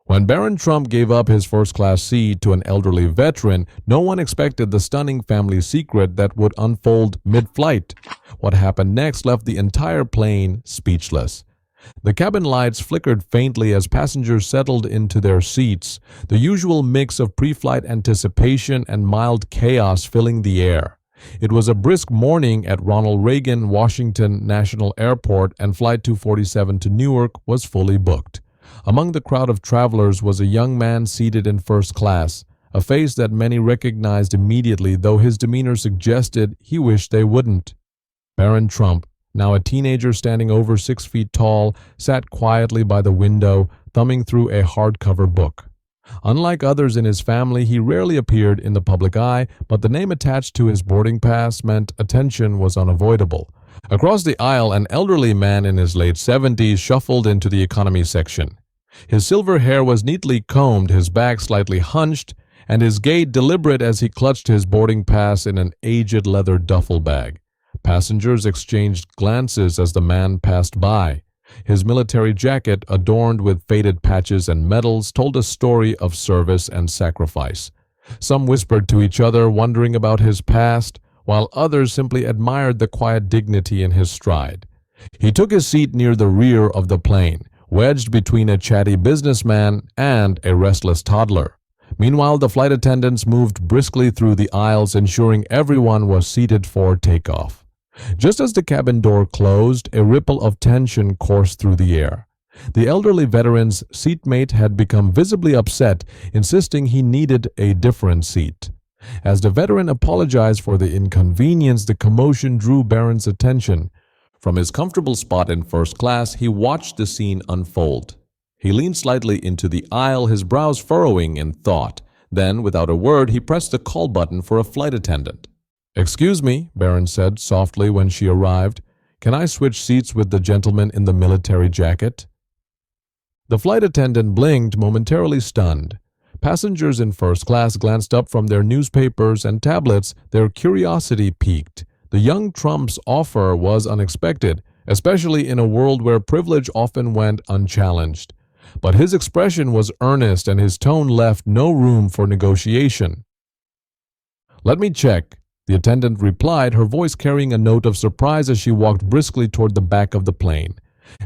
When Barron Trump gave up his first-class seat to an elderly veteran, no one expected the stunning family secret that would unfold mid-flight. What happened next left the entire plane speechless. The cabin lights flickered faintly as passengers settled into their seats, the usual mix of pre-flight anticipation and mild chaos filling the air. It was a brisk morning at Ronald Reagan Washington National Airport, and Flight 247 to Newark was fully booked. Among the crowd of travelers was a young man seated in first class, a face that many recognized immediately, though his demeanor suggested he wished they wouldn't. Barron Trump, now a teenager standing over 6 feet tall, sat quietly by the window, thumbing through a hardcover book. Unlike others in his family, he rarely appeared in the public eye, but the name attached to his boarding pass meant attention was unavoidable. Across the aisle, an elderly man in his late 70s shuffled into the economy section. His silver hair was neatly combed, his back slightly hunched, and his gait deliberate as he clutched his boarding pass in an aged leather duffel bag. Passengers exchanged glances as the man passed by. His military jacket, adorned with faded patches and medals, told a story of service and sacrifice. Some whispered to each other, wondering about his past, while others simply admired the quiet dignity in his stride. He took his seat near the rear of the plane, wedged between a chatty businessman and a restless toddler. Meanwhile, the flight attendants moved briskly through the aisles, ensuring everyone was seated for takeoff. Just as the cabin door closed, a ripple of tension coursed through the air. The elderly veteran's seatmate had become visibly upset, insisting he needed a different seat. As the veteran apologized for the inconvenience, the commotion drew Barron's attention. From his comfortable spot in first class, he watched the scene unfold. He leaned slightly into the aisle, his brows furrowing in thought. Then, without a word, he pressed the call button for a flight attendant. "Excuse me," Barron said softly when she arrived. "Can I switch seats with the gentleman in the military jacket?" The flight attendant blinked, momentarily stunned. Passengers in first class glanced up from their newspapers and tablets, their curiosity piqued. The young Trump's offer was unexpected, especially in a world where privilege often went unchallenged. But his expression was earnest and his tone left no room for negotiation. "Let me check," the attendant replied, her voice carrying a note of surprise as she walked briskly toward the back of the plane.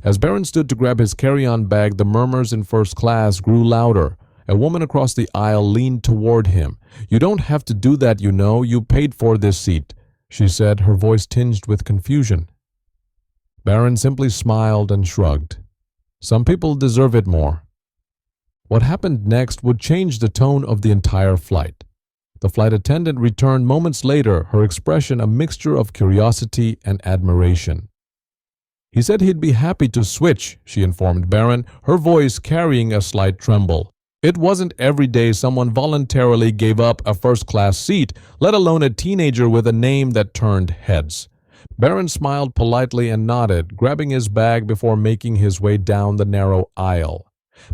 As Barron stood to grab his carry-on bag, the murmurs in first class grew louder. A woman across the aisle leaned toward him. "You don't have to do that, you know. You paid for this seat," she said, her voice tinged with confusion. Barron simply smiled and shrugged. Some people deserve it more. What happened next would change the tone of the entire flight. The flight attendant returned moments later, her expression a mixture of curiosity and admiration. "He said he'd be happy to switch," she informed Barron, her voice carrying a slight tremble. It wasn't every day someone voluntarily gave up a first-class seat, let alone a teenager with a name that turned heads. Barron smiled politely and nodded, grabbing his bag before making his way down the narrow aisle.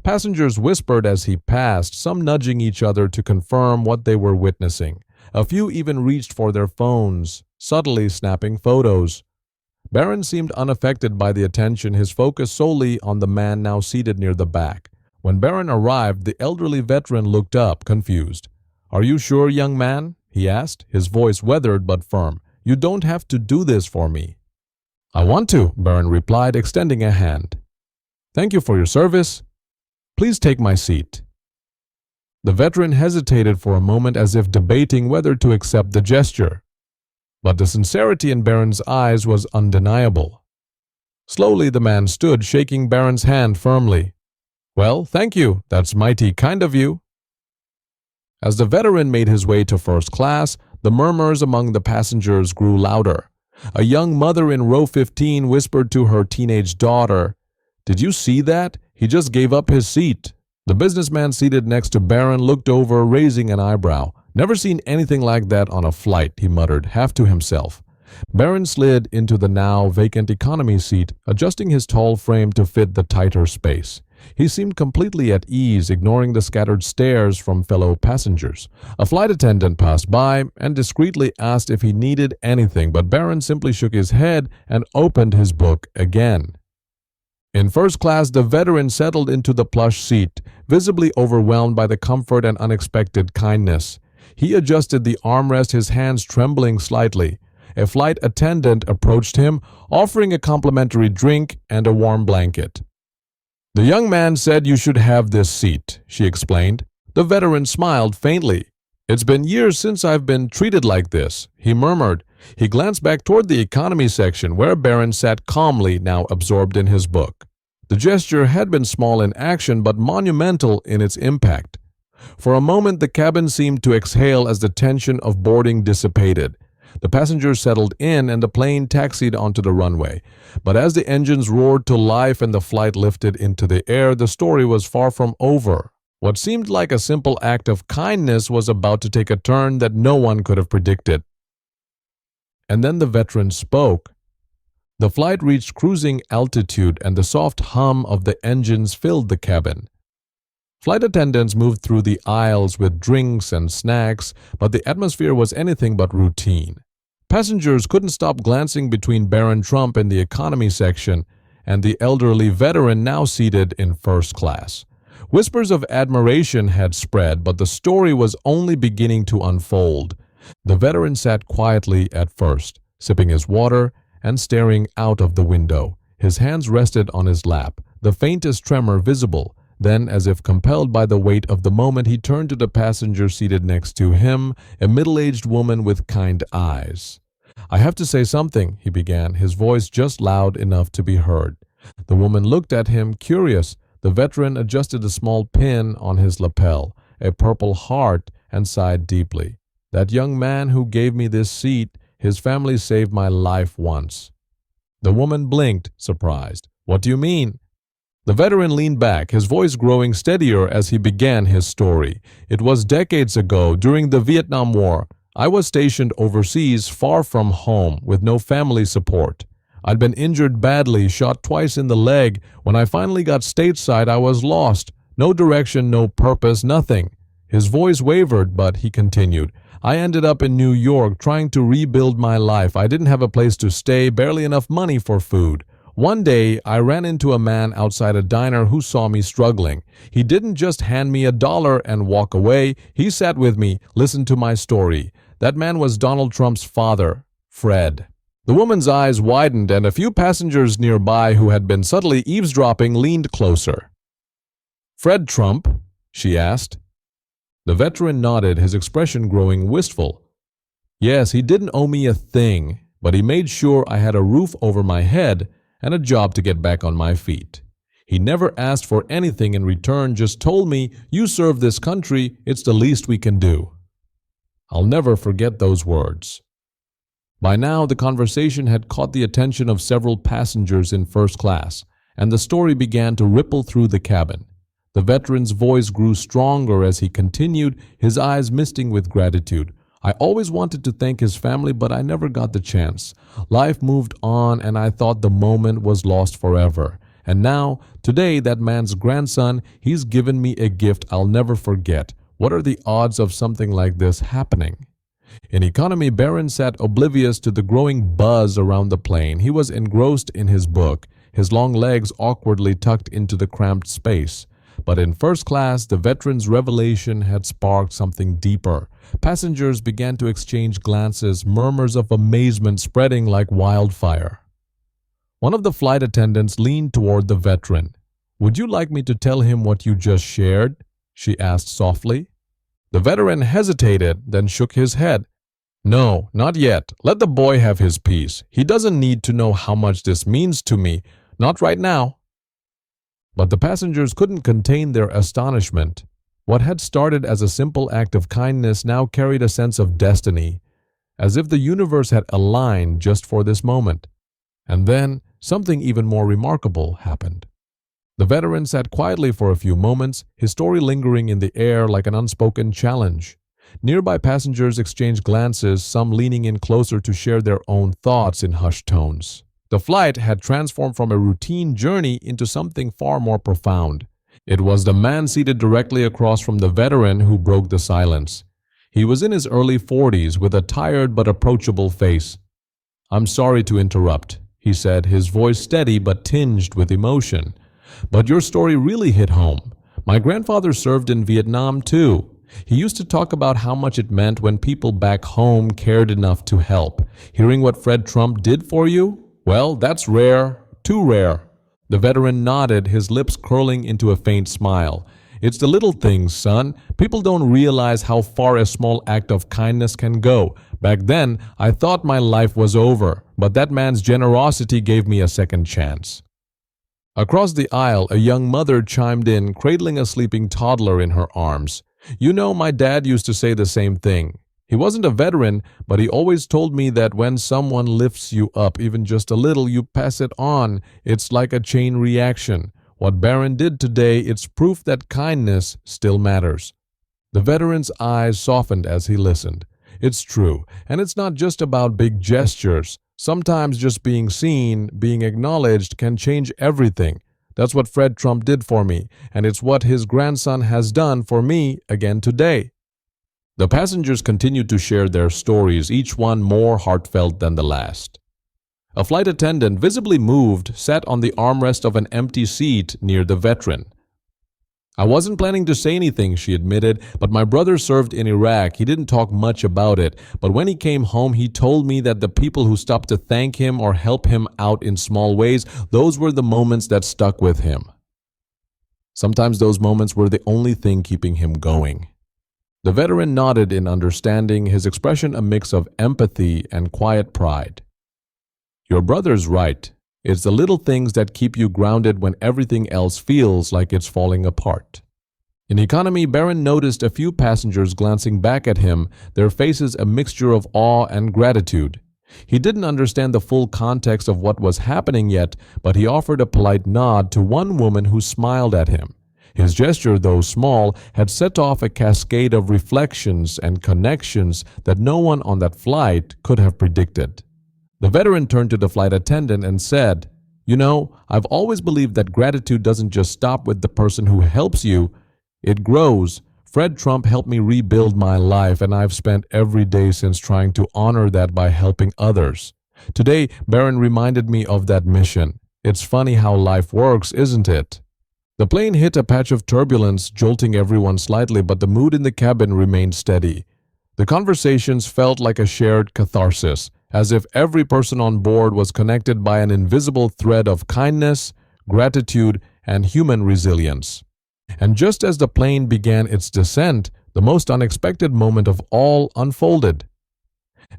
Passengers whispered as he passed, some nudging each other to confirm what they were witnessing. A few even reached for their phones, subtly snapping photos. Barron seemed unaffected by the attention, his focus solely on the man now seated near the back. When Barron arrived, the elderly veteran looked up, confused. "Are you sure, young man?" he asked, his voice weathered but firm. "You don't have to do this for me." "I want to," Barron replied, extending a hand. "Thank you for your service. Please take my seat." The veteran hesitated for a moment as if debating whether to accept the gesture. But the sincerity in Barron's eyes was undeniable. Slowly the man stood, shaking Barron's hand firmly. "Well, thank you. That's mighty kind of you." As the veteran made his way to first class, the murmurs among the passengers grew louder. A young mother in row 15 whispered to her teenage daughter, "Did you see that? He just gave up his seat." The businessman seated next to Barron looked over, raising an eyebrow. "Never seen anything like that on a flight," he muttered, half to himself. Barron slid into the now vacant economy seat, adjusting his tall frame to fit the tighter space. He seemed completely at ease, ignoring the scattered stares from fellow passengers. A flight attendant passed by and discreetly asked if he needed anything, but Barron simply shook his head and opened his book again. In first class, the veteran settled into the plush seat, visibly overwhelmed by the comfort and unexpected kindness. He adjusted the armrest, his hands trembling slightly. A flight attendant approached him, offering a complimentary drink and a warm blanket. "The young man said you should have this seat," she explained. The veteran smiled faintly. "It's been years since I've been treated like this," he murmured. He glanced back toward the economy section, where Barron sat calmly, now absorbed in his book. The gesture had been small in action, but monumental in its impact. For a moment, the cabin seemed to exhale as the tension of boarding dissipated. The passengers settled in and the plane taxied onto the runway. But as the engines roared to life and the flight lifted into the air, the story was far from over. What seemed like a simple act of kindness was about to take a turn that no one could have predicted. And then the veteran spoke. The flight reached cruising altitude and the soft hum of the engines filled the cabin. Flight attendants moved through the aisles with drinks and snacks, but the atmosphere was anything but routine. Passengers couldn't stop glancing between Barron Trump in the economy section and the elderly veteran now seated in first class. Whispers of admiration had spread, but the story was only beginning to unfold. The veteran sat quietly at first, sipping his water and staring out of the window. His hands rested on his lap, the faintest tremor visible. Then, as if compelled by the weight of the moment, he turned to the passenger seated next to him, a middle-aged woman with kind eyes. "I have to say something," he began, his voice just loud enough to be heard. The woman looked at him, curious. The veteran adjusted a small pin on his lapel, a purple heart, and sighed deeply. "That young man who gave me this seat, his family saved my life once." The woman blinked, surprised. "What do you mean?" The veteran leaned back, his voice growing steadier as he began his story. "It was decades ago, during the Vietnam War. I was stationed overseas, far from home, with no family support. I'd been injured badly, shot twice in the leg. When I finally got stateside, I was lost. No direction, no purpose, nothing." His voice wavered, but he continued. "I ended up in New York trying to rebuild my life. I didn't have a place to stay, barely enough money for food. One day, I ran into a man outside a diner who saw me struggling. He didn't just hand me $1 and walk away. He sat with me, listened to my story. That man was Donald Trump's father, Fred." The woman's eyes widened, and a few passengers nearby who had been subtly eavesdropping leaned closer. "Fred Trump?" she asked. The veteran nodded, his expression growing wistful. "Yes, he didn't owe me a thing, but he made sure I had a roof over my head and a job to get back on my feet. He never asked for anything in return, just told me, 'You serve this country, it's the least we can do.'" I'll never forget those words. By now, the conversation had caught the attention of several passengers in first class, and the story began to ripple through the cabin. The veteran's voice grew stronger as he continued, his eyes misting with gratitude. "I always wanted to thank his family, but I never got the chance. Life moved on, and I thought the moment was lost forever. And now, today, that man's grandson, he's given me a gift I'll never forget. What are the odds of something like this happening?" In economy, Barron sat oblivious to the growing buzz around the plane. He was engrossed in his book, his long legs awkwardly tucked into the cramped space. But in first class, the veteran's revelation had sparked something deeper. Passengers began to exchange glances, murmurs of amazement spreading like wildfire. One of the flight attendants leaned toward the veteran. "Would you like me to tell him what you just shared?" she asked softly. The veteran hesitated, then shook his head. "No, not yet. Let the boy have his piece. He doesn't need to know how much this means to me. Not right now." But the passengers couldn't contain their astonishment. What had started as a simple act of kindness now carried a sense of destiny, as if the universe had aligned just for this moment. And then, something even more remarkable happened. The veteran sat quietly for a few moments, his story lingering in the air like an unspoken challenge. Nearby passengers exchanged glances, some leaning in closer to share their own thoughts in hushed tones. The flight had transformed from a routine journey into something far more profound. It was the man seated directly across from the veteran who broke the silence. He was in his early 40s with a tired but approachable face. "I'm sorry to interrupt," he said, his voice steady but tinged with emotion. "But your story really hit home. My grandfather served in Vietnam too. He used to talk about how much it meant when people back home cared enough to help. Hearing what Fred Trump did for you? Well, that's rare, too rare." The veteran nodded, his lips curling into a faint smile. "It's the little things, son. People don't realize how far a small act of kindness can go. Back then, I thought my life was over, but that man's generosity gave me a second chance." Across the aisle, a young mother chimed in, cradling a sleeping toddler in her arms. "You know, my dad used to say the same thing. He wasn't a veteran, but he always told me that when someone lifts you up even just a little, you pass it on. It's like a chain reaction. What Barron did today, it's proof that kindness still matters." The veteran's eyes softened as he listened. It's true, and it's not just about big gestures. Sometimes just being seen, being acknowledged can change everything. That's what Fred Trump did for me, and it's what his grandson has done for me again today. The passengers continued to share their stories, each one more heartfelt than the last. A flight attendant, visibly moved, sat on the armrest of an empty seat near the veteran. "I wasn't planning to say anything," she admitted, "but my brother served in Iraq. He didn't talk much about it, but when he came home, he told me that the people who stopped to thank him or help him out in small ways, those were the moments that stuck with him. Sometimes those moments were the only thing keeping him going." The veteran nodded in understanding, his expression a mix of empathy and quiet pride. "Your brother's right. It's the little things that keep you grounded when everything else feels like it's falling apart." In economy, Barron noticed a few passengers glancing back at him, their faces a mixture of awe and gratitude. He didn't understand the full context of what was happening yet, but he offered a polite nod to one woman who smiled at him. His gesture, though small, had set off a cascade of reflections and connections that no one on that flight could have predicted. The veteran turned to the flight attendant and said, "You know, I've always believed that gratitude doesn't just stop with the person who helps you, it grows. Fred Trump helped me rebuild my life, and I've spent every day since trying to honor that by helping others." Today, Barron reminded me of that mission. It's funny how life works, isn't it? The plane hit a patch of turbulence, jolting everyone slightly, but the mood in the cabin remained steady. The conversations felt like a shared catharsis, as if every person on board was connected by an invisible thread of kindness, gratitude, and human resilience. And just as the plane began its descent, the most unexpected moment of all unfolded.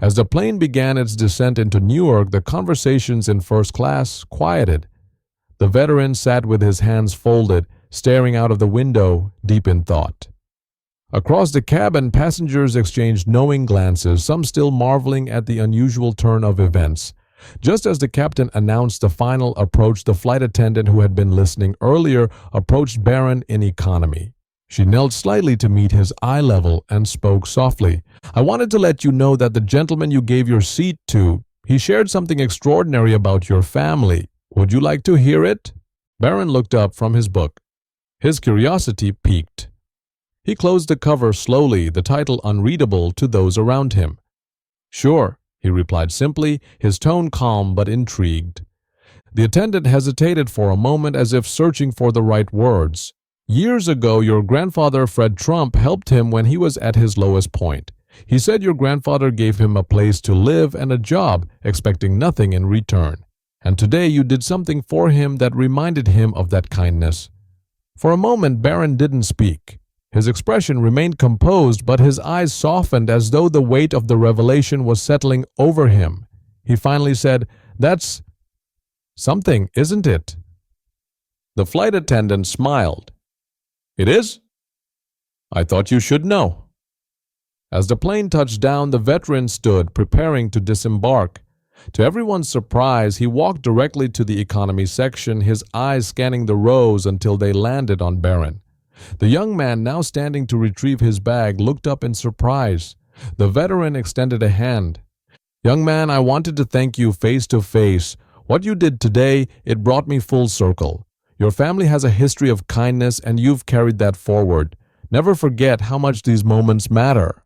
As the plane began its descent into Newark, the conversations in first class quieted. The veteran sat with his hands folded, staring out of the window, deep in thought. Across the cabin, passengers exchanged knowing glances, some still marveling at the unusual turn of events. Just as the captain announced the final approach, the flight attendant who had been listening earlier approached Barron in economy. She knelt slightly to meet his eye level and spoke softly. "I wanted to let you know that the gentleman you gave your seat to, he shared something extraordinary about your family. Would you like to hear it?" Barron looked up from his book. His curiosity piqued. He closed the cover slowly, the title unreadable to those around him. "Sure," he replied simply, his tone calm but intrigued. The attendant hesitated for a moment as if searching for the right words. "Years ago, your grandfather Fred Trump helped him when he was at his lowest point. He said your grandfather gave him a place to live and a job, expecting nothing in return. And today you did something for him that reminded him of that kindness." For a moment, Barron didn't speak. His expression remained composed, but his eyes softened as though the weight of the revelation was settling over him. He finally said, "That's something, isn't it?" The flight attendant smiled. "It is? I thought you should know." As the plane touched down, the veteran stood, preparing to disembark. To everyone's surprise, he walked directly to the economy section, his eyes scanning the rows until they landed on Barron. The young man, now standing to retrieve his bag, looked up in surprise. The veteran extended a hand. "Young man, I wanted to thank you face to face. What you did today, it brought me full circle. Your family has a history of kindness, and you've carried that forward. Never forget how much these moments matter."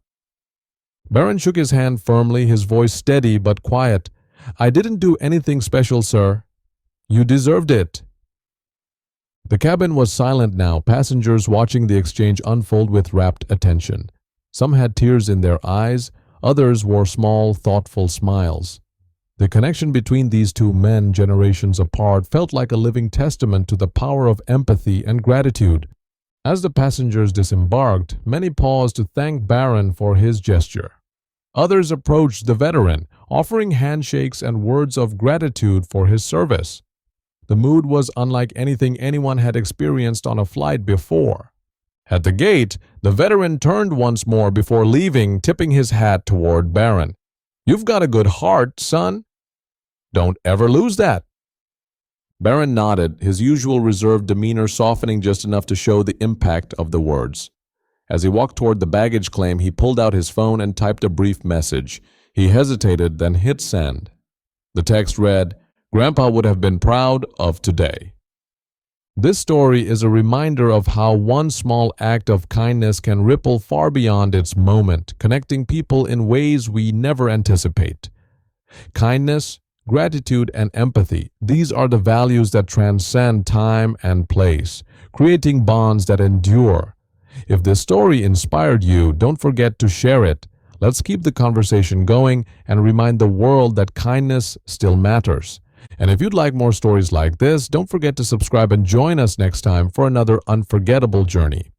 Barron shook his hand firmly, his voice steady but quiet. "I didn't do anything special, sir." "You deserved it." The cabin was silent now, passengers watching the exchange unfold with rapt attention. Some had tears in their eyes, others wore small, thoughtful smiles. The connection between these two men, generations apart, felt like a living testament to the power of empathy and gratitude. As the passengers disembarked, many paused to thank Barron for his gesture. Others approached the veteran, offering handshakes and words of gratitude for his service. The mood was unlike anything anyone had experienced on a flight before. At the gate, the veteran turned once more before leaving, tipping his hat toward Barron. "You've got a good heart, son. Don't ever lose that." Barron nodded, his usual reserved demeanor softening just enough to show the impact of the words. As he walked toward the baggage claim, he pulled out his phone and typed a brief message. He hesitated, then hit send. The text read, "Grandpa would have been proud of today." This story is a reminder of how one small act of kindness can ripple far beyond its moment, connecting people in ways we never anticipate. Kindness, gratitude, and empathy, these are the values that transcend time and place, creating bonds that endure. If this story inspired you, don't forget to share it. Let's keep the conversation going and remind the world that kindness still matters. And if you'd like more stories like this, don't forget to subscribe and join us next time for another unforgettable journey.